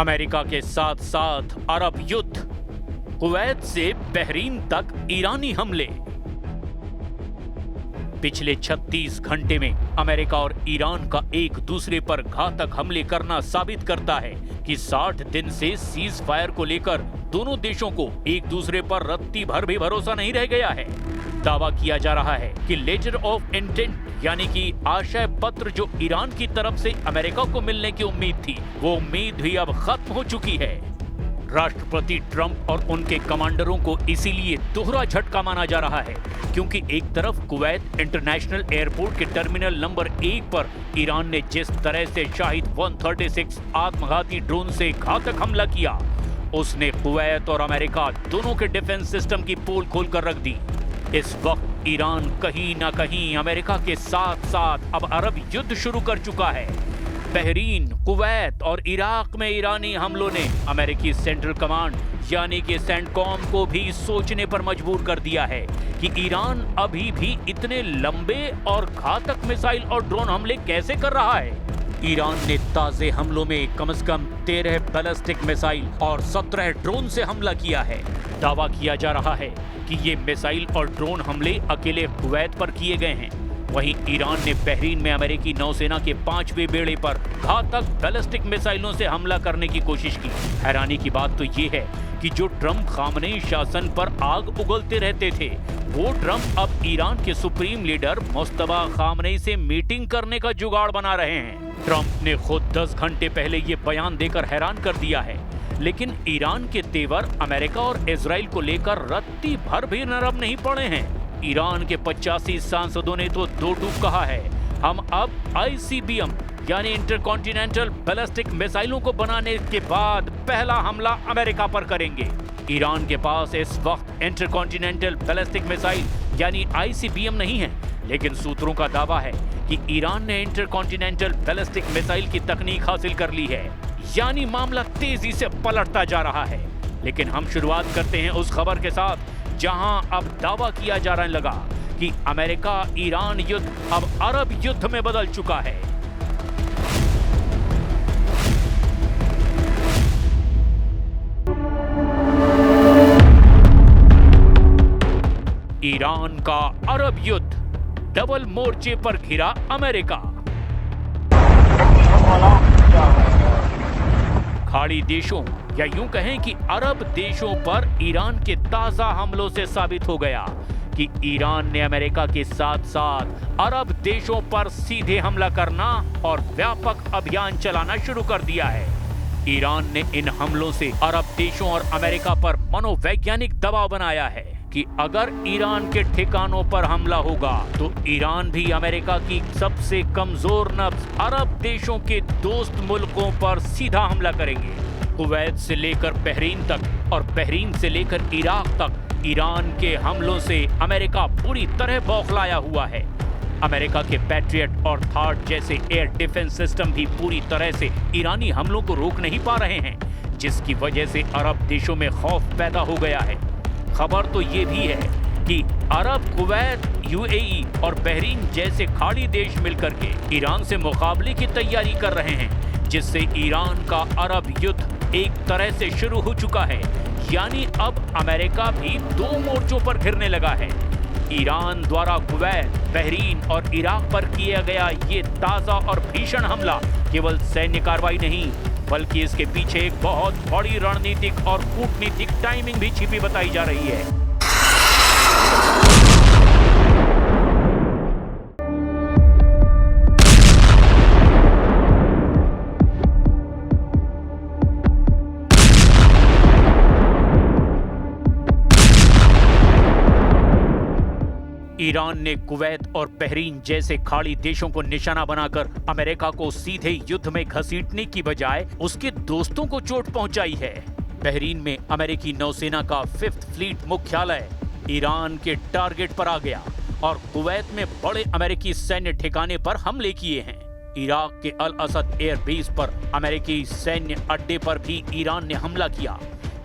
America के साथ साथ अरब युद्ध, कुवैत से बहरीन तक ईरानी हमले। पिछले 36 घंटे में अमेरिका और ईरान का एक दूसरे पर घातक हमले करना साबित करता है कि 60 दिन से सीज फायर को लेकर दोनों देशों को एक दूसरे पर रत्ती भर भी भरोसा नहीं रह गया है। दावा किया जा रहा है कि लेटर ऑफ इंटेंट यानी कि आशय पत्र जो ईरान की तरफ से अमेरिका को मिलने की उम्मीद थी, वो उम्मीद भी अब खत्म हो चुकी है। राष्ट्रपति ट्रंप और उनके कमांडरों को इसीलिए दोहरा झटका माना जा रहा है क्योंकि एक तरफ कुवैत इंटरनेशनल एयरपोर्ट के टर्मिनल नंबर 1 पर ईरान ने जिस तरह से शाहिद 136 आत्मघाती ड्रोन से घातक हमला किया, उसने कुवैत और अमेरिका दोनों के डिफेंस सिस्टम की पोल खोलकर रख दी। इस वक्त ईरान कहीं ना कहीं अमेरिका के साथ साथ अब अरब युद्ध शुरू कर चुका है। बहरीन, कुवैत और इराक में ईरानी हमलों ने अमेरिकी सेंट्रल कमांड यानी कि सेंटकॉम को भी सोचने पर मजबूर कर दिया है कि ईरान अभी भी इतने लंबे और घातक मिसाइल और ड्रोन हमले कैसे कर रहा है। ईरान ने ताजे हमलों में कम से कम 13 बैलिस्टिक मिसाइल और 17 ड्रोन से हमला किया है। दावा किया जा रहा है कि ये मिसाइल और ड्रोन हमले अकेले कुवैत पर किए गए हैं। वहीं ईरान ने बहरीन में अमेरिकी नौसेना के 5वें बेड़े पर घातक बैलिस्टिक मिसाइलों से हमला करने की कोशिश की। हैरानी की बात तो ये है कि जो ट्रंप खामनेई शासन पर आग उगलते रहते थे, वो ट्रंप अब ईरान के सुप्रीम लीडर मुस्तफा खामनेई से मीटिंग करने का जुगाड़ बना रहे हैं। ट्रंप ने खुद 10 घंटे पहले ये बयान देकर हैरान कर दिया है, लेकिन ईरान के तेवर अमेरिका और इजराइल को लेकर रत्ती भर भी नरम नहीं पड़े हैं। ईरान के 85 सांसदों ने तो दो टूक कहा है, हम अब ICBM यानी इंटरकॉन्टिनेंटल बैलिस्टिक मिसाइलों को बनाने के बाद पहला हमला अमेरिका पर करेंगे। ईरान के पास इस वक्त इंटरकॉन्टिनेंटल बैलिस्टिक मिसाइल यानी ICBM नहीं है, लेकिन सूत्रों का दावा है कि ईरान ने इंटरकॉन्टिनेंटल बैलिस्टिक मिसाइल की तकनीक हासिल कर ली है, यानी मामला तेजी से पलटता जा रहा है। लेकिन हम शुरुआत करते हैं उस खबर के साथ जहां अब दावा किया जा रहा लगा कि अमेरिका ईरान युद्ध अब अरब युद्ध में बदल चुका है। ईरान का अरब युद्ध, डबल मोर्चे पर घिरा अमेरिका। खाड़ी देशों या यूं कहें कि अरब देशों पर ईरान के ताजा हमलों से साबित हो गया कि ईरान ने अमेरिका के साथ साथ अरब देशों पर सीधे हमला करना और व्यापक अभियान चलाना शुरू कर दिया है। ईरान ने इन हमलों से अरब देशों और अमेरिका पर मनोवैज्ञानिक दबाव बनाया है कि अगर ईरान के ठिकानों पर हमला होगा तो ईरान भी अमेरिका की सबसे कमजोर नब्ज अरब देशों के दोस्त मुल्कों पर सीधा हमला करेंगे। कुवैत से लेकर बहरीन तक और बहरीन से लेकर इराक तक ईरान के हमलों से अमेरिका पूरी तरह बौखलाया हुआ है। अमेरिका के पैट्रियट और थार्ड जैसे एयर डिफेंस सिस्टम भी पूरी तरह से ईरानी हमलों को रोक नहीं पा रहे हैं, जिसकी वजह से अरब देशों में खौफ पैदा हो गया है। खबर तो ये भी है कि अरब, कुवैत, UAE और बहरीन जैसे खाड़ी देश मिलकर के ईरान से मुकाबले की तैयारी कर रहे हैं, जिससे ईरान का अरब युद्ध एक तरह से शुरू हो चुका है। यानी अब अमेरिका भी दो मोर्चों पर घिरने लगा है। ईरान द्वारा कुवैत, बहरीन और इराक पर किया गया ये ताजा और भीषण हमला केवल सैन्य कार्रवाई नहीं, बल्कि इसके पीछे एक बहुत बड़ी रणनीतिक और कूटनीतिक टाइमिंग भी छिपी बताई जा रही है। ईरान ने कुवैत और बहरीन जैसे खाड़ी देशों को निशाना बनाकर अमेरिका को सीधे युद्ध में घसीटने की बजाय उसके दोस्तों को चोट पहुंचाई है। बहरीन में अमेरिकी नौसेना का 5th फ्लीट मुख्यालय ईरान के टारगेट पर आ गया और कुवैत में बड़े अमेरिकी सैन्य ठिकाने पर हमले किए हैं। इराक के अल असद एयरबेस पर अमेरिकी सैन्य अड्डे पर भी ईरान ने हमला किया।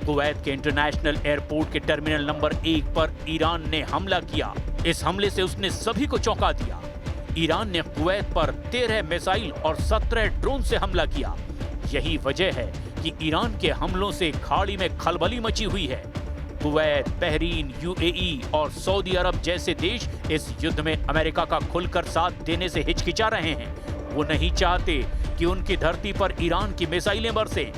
कुवैत के इंटरनेशनल एयरपोर्ट के टर्मिनल नंबर 1 पर ईरान ने हमला किया। इस हमले से उसने सभी को चौंका दिया। ईरान ने कुवैत पर 13 मिसाइल और 17 ड्रोन से हमला किया। यही वजह है कि ईरान के हमलों से खाड़ी में खलबली मची हुई है। कुवैत, बहरीन, यूएई और सऊदी अरब जैसे देश इस युद्ध में अमेरिका का खुलकर साथ देने से हिचकिचा रहे हैं। वो नहीं चाहते कि उनकी धरती पर ईरान की मिसाइलें बरसें।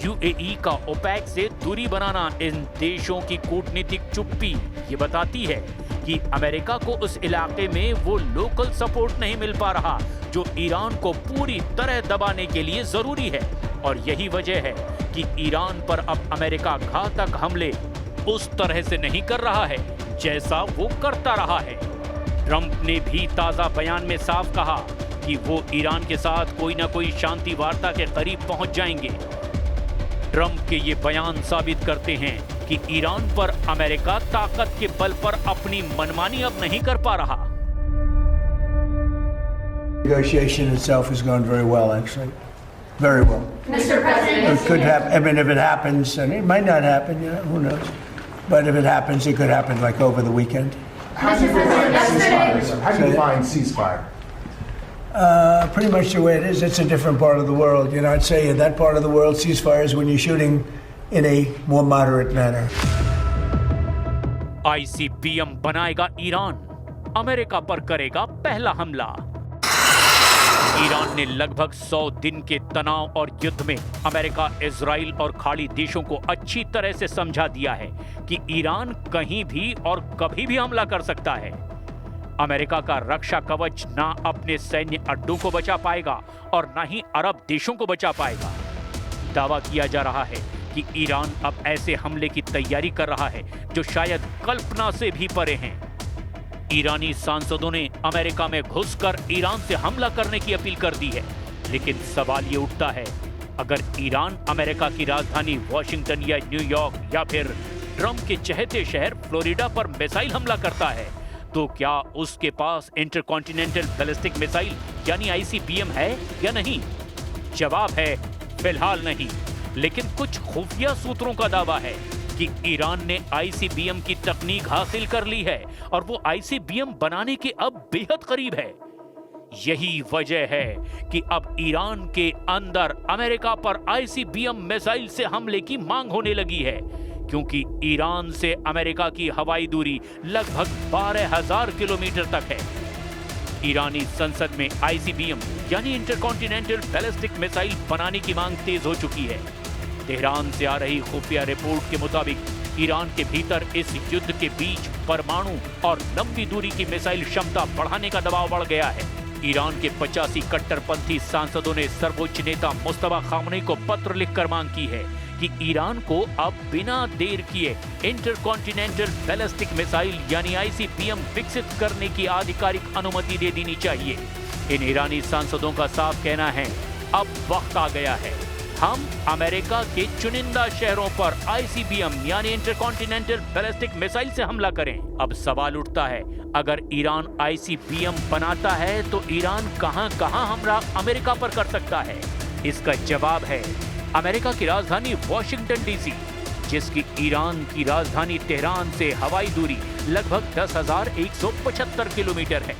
यूएई का ओपेक से दूरी बनाना इन देशों की कूटनीतिक चुप्पी ये बताती है कि अमेरिका को उस इलाके में वो लोकल सपोर्ट नहीं मिल पा रहा जो ईरान को पूरी तरह दबाने के लिए जरूरी है। और यही वजह है कि ईरान पर अब अमेरिका घातक हमले उस तरह से नहीं कर रहा है जैसा वो करता रहा है। ट्रंप ने भी ताजा बयान में साफ कहा कि वो ईरान के साथ कोई ना कोई शांति वार्ता के करीब पहुंच जाएंगे। ट्रंप के ये बयान साबित करते हैं कि ईरान पर अमेरिका ताकत के बल पर अपनी मनमानी अब नहीं कर पा रहा। Negotiation itself has gone very well, actually. Very well. Mr. President, It could happen. I mean, if it happens, and it might not happen, who knows? But if it happens, it could happen like over the weekend. How do you define ceasefire, sir? How do you define ceasefire? Pretty much the way it is. It's a different part of the world. I'd say in that part of the world, ceasefire is when you're shooting in a more moderate manner. ICBM बनाएगा Iran, America पर करेगा पहला हमला। Iran ने लगभग 100 दिन के तनाव और युद्ध में अमेरिका, इजराइल और खाड़ी देशों को अच्छी तरह से समझा दिया है कि ईरान कहीं भी और कभी भी हमला कर सकता है। अमेरिका का रक्षा कवच ना अपने सैन्य अड्डों को बचा पाएगा और ना ही अरब देशों को बचा पाएगा। दावा किया जा रहा है कि ईरान अब ऐसे हमले की तैयारी कर रहा है जो शायद कल्पना से भी परे हैं। ईरानी सांसदों ने अमेरिका में घुसकर ईरान से हमला करने की अपील कर दी है। लेकिन सवाल ये उठता है, अगर ईरान अमेरिका की राजधानी वॉशिंगटन या न्यूयॉर्क या फिर ट्रंप के चहेते शहर फ्लोरिडा पर मिसाइल हमला करता है, तो क्या उसके पास इंटरकॉन्टिनेंटल बैलिस्टिक मिसाइल यानी आईसीबीएम है या नहीं? जवाब है फिलहाल नहीं। लेकिन कुछ खुफिया सूत्रों का दावा है कि ईरान ने आईसीबीएम की तकनीक हासिल कर ली है और वो आईसीबीएम बनाने के अब बेहद करीब है। यही वजह है कि अब ईरान के अंदर अमेरिका पर आईसीबीएम मिसाइल से हमले की मांग होने लगी है, क्योंकि ईरान से अमेरिका की हवाई दूरी लगभग 12,000 किलोमीटर तक है। ईरानी संसद में आईसीबीएम यानी इंटरकॉन्टिनेंटल बैलिस्टिक मिसाइल बनाने की मांग तेज हो चुकी है। तेहरान से आ रही खुफिया रिपोर्ट के मुताबिक ईरान के भीतर इस युद्ध के बीच परमाणु और लंबी दूरी की मिसाइल क्षमता बढ़ाने का दबाव बढ़ गया है। ईरान के 85 कट्टरपंथी सांसदों ने सर्वोच्च नेता मुस्तफा खामनेई को पत्र लिखकर मांग की है कि ईरान को अब बिना देर किए इंटरकॉन्टिनेंटल बैलिस्टिक मिसाइल यानी आईसीबीएम विकसित करने की आधिकारिक अनुमति दे देनी चाहिए। इन ईरानी सांसदों का साफ कहना है, अब वक्त आ गया है, हम अमेरिका के चुनिंदा शहरों पर आईसीबीएम यानी इंटरकॉन्टिनेंटल बैलिस्टिक मिसाइल से हमला करें। अब सवाल उठता है, अगर ईरान आईसीबीएम बनाता है तो ईरान कहां-कहां हमला अमेरिका पर कर सकता है? इसका जवाब है अमेरिका की राजधानी वॉशिंगटन डीसी, जिसकी ईरान की राजधानी तेहरान से हवाई दूरी लगभग 10,175 किलोमीटर है।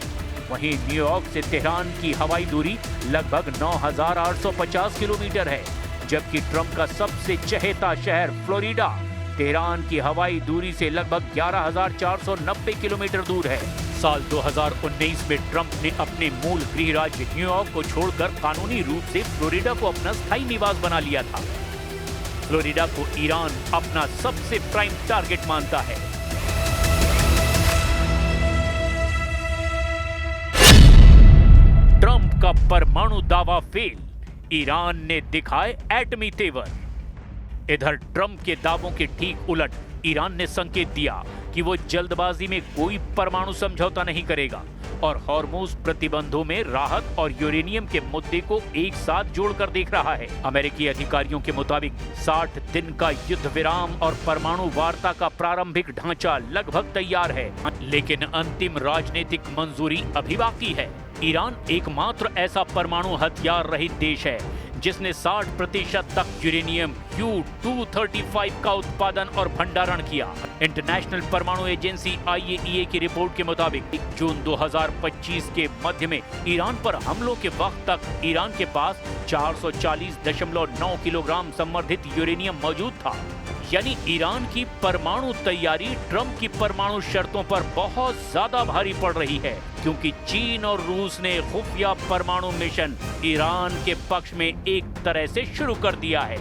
वहीं न्यूयॉर्क से तेहरान की हवाई दूरी लगभग 9,850 किलोमीटर है, जबकि ट्रंप का सबसे चहेता शहर फ्लोरिडा तेहरान की हवाई दूरी से लगभग 11,490 किलोमीटर दूर है। साल 2019 में ट्रंप ने अपने मूल गृह राज्य न्यूयॉर्क को छोड़कर कानूनी रूप से फ्लोरिडा को अपना स्थायी निवास बना लिया था। फ्लोरिडा को ईरान अपना सबसे प्राइम टारगेट मानता है। ट्रंप का परमाणु दावा फेल, ईरान ने दिखाए एटमी तेवर। इधर ट्रंप के दावों के ठीक उलट ईरान ने संकेत दिया कि वो जल्दबाजी में कोई परमाणु समझौता नहीं करेगा और हॉर्मुज प्रतिबंधों में राहत और यूरेनियम के मुद्दे को एक साथ जोड़कर देख रहा है। अमेरिकी अधिकारियों के मुताबिक 60 दिन का युद्ध विराम और परमाणु वार्ता का प्रारंभिक ढांचा लगभग तैयार है, लेकिन अंतिम राजनीतिक मंजूरी अभी बाकी है। ईरान एकमात्र ऐसा परमाणु हथियार रहित देश है जिसने 60% तक यूरेनियम U-235 का उत्पादन और भंडारण किया। इंटरनेशनल परमाणु एजेंसी IAEA की रिपोर्ट के मुताबिक जून 2025 के मध्य में ईरान पर हमलों के वक्त तक ईरान के पास 440.9 किलोग्राम संवर्धित यूरेनियम मौजूद था। यानी ईरान की परमाणु तैयारी ट्रंप की परमाणु शर्तों पर बहुत ज्यादा भारी पड़ रही है, क्योंकि चीन और रूस ने खुफिया परमाणु मिशन ईरान के पक्ष में एक तरह से शुरू कर दिया है।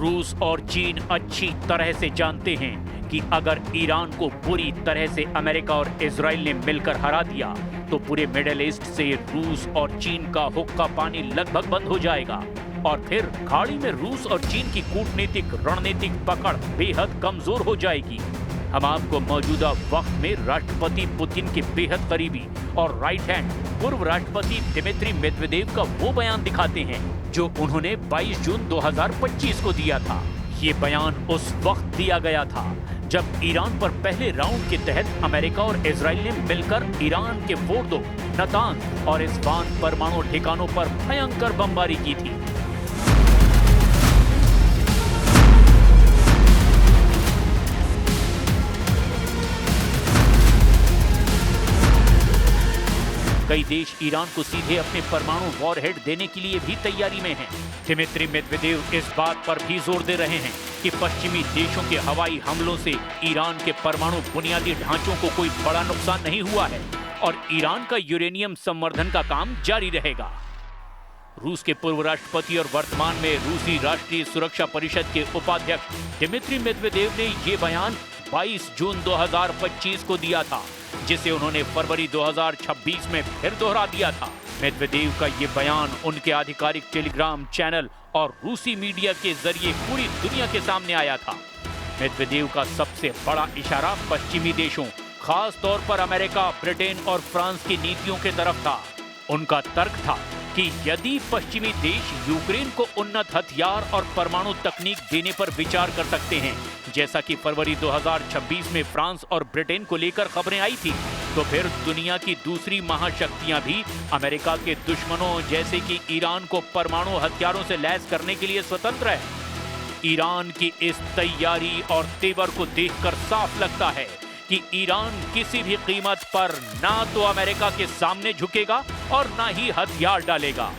रूस और चीन अच्छी तरह से जानते हैं कि अगर ईरान को पूरी तरह से अमेरिका और इजराइल ने मिलकर हरा दिया तो पूरे मिडिल ईस्ट से रूस और चीन का हुक्का पानी लगभग बंद हो जाएगा और फिर खाड़ी में रूस और चीन की कूटनीतिक रणनीतिक पकड़ बेहद कमजोर हो जाएगी। हम आपको मौजूदा वक्त में राष्ट्रपति पुतिन के बेहद करीबी और राइट हैंड पूर्व राष्ट्रपति दिमित्री मेदवेदेव का वो बयान दिखाते हैं जो उन्होंने 22 जून 2025 को दिया था। ये बयान उस वक्त दिया गया था जब ईरान पर पहले राउंड के तहत अमेरिका और इजराइल ने मिलकर ईरान के फोर्दो, नातांज और इस्फहान परमाणु ठिकानों पर भयंकर बमबारी की थी। कई देश ईरान को सीधे अपने परमाणु वॉरहेड देने के लिए भी तैयारी में हैं। दिमित्री मेदवेदेव इस बात पर भी जोर दे रहे हैं कि पश्चिमी देशों के हवाई हमलों से ईरान के परमाणु बुनियादी ढांचों को कोई बड़ा नुकसान नहीं हुआ है और ईरान का यूरेनियम संवर्धन का काम जारी रहेगा। रूस के पूर्व राष्ट्रपति और वर्तमान में रूसी राष्ट्रीय सुरक्षा परिषद के उपाध्यक्ष दिमित्री मेदवेदेव ने ये बयान 22 जून 2025 को दिया था, जिसे उन्होंने फरवरी 2026 में फिर दोहरा दिया था। मेदवेदेव का ये बयान उनके आधिकारिक टेलीग्राम चैनल और रूसी मीडिया के जरिए पूरी दुनिया के सामने आया था। मेदवेदेव का सबसे बड़ा इशारा पश्चिमी देशों, खास तौर पर अमेरिका, ब्रिटेन और फ्रांस की नीतियों के तरफ था। उनका तर्क था कि यदि पश्चिमी देश यूक्रेन को उन्नत हथियार और परमाणु तकनीक देने पर विचार कर सकते हैं, जैसा कि फरवरी 2026 में फ्रांस और ब्रिटेन को लेकर खबरें आई थी, तो फिर दुनिया की दूसरी महाशक्तियां भी अमेरिका के दुश्मनों जैसे कि ईरान को परमाणु हथियारों से लैस करने के लिए स्वतंत्र है। ईरान की इस तैयारी और तेवर को देखकर साफ लगता है कि ईरान किसी भी कीमत पर ना तो अमेरिका के सामने झुकेगा और ना ही हथियार डालेगा।